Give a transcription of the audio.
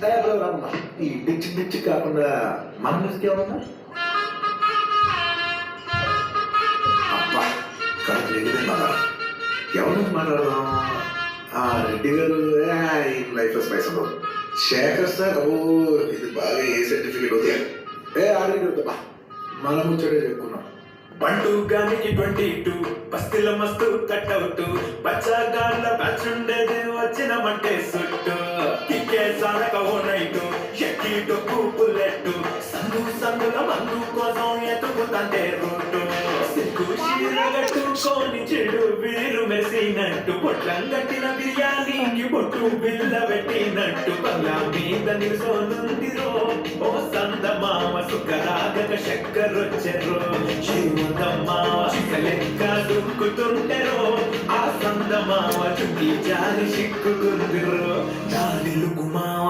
రామ్మా ఈ ditch ditch కాకుండా మన మ్యూజిక్ ఏమన్నా అబ్బా కరెక్ట్ రెడ్డి ఎవరి నుంచి మాట్లాడదాం రెడ్డి గారు లైఫ్ స్పైస్ శేఖర్ సార్ ఓ ఇది బాగా ఏ సర్టిఫికేట్ అవుతాయి ఆల్రెడీ అవుతా మన ముచ్చటే చెప్పుకున్నాం బంటూ గానికి 22 బస్తీల మస్తు కట్అవుట్ బచ్చాగాళ్ళ బ్యాచ్ ఉండేది వచ్చినమంటే సుట్టు కిక్కే సారక ఓ నైటు ఎక్కి డొక్కు బుల్లెట్టు సందు సందుల మందు కోసం ఎత్తుకుతంటే రూటు సిగ్గు చీరగట్టుకొని చెడు వీరు మెరిసినట్టు పొట్లం కట్టిన బిర్యానీకి పొట్టు బిల్ల పెట్టినట్టు పల్లా మీద నిల్సోనుందిరో ఓ సందమామ సుఖరాగక చక్కరొచ్చెరో జీవదమ్మావ లెక్క దుక్కుతుంటెరో ఆ సందమావ చుట్టి జారి చిక్కుకుందిరో దాని లుకుమావ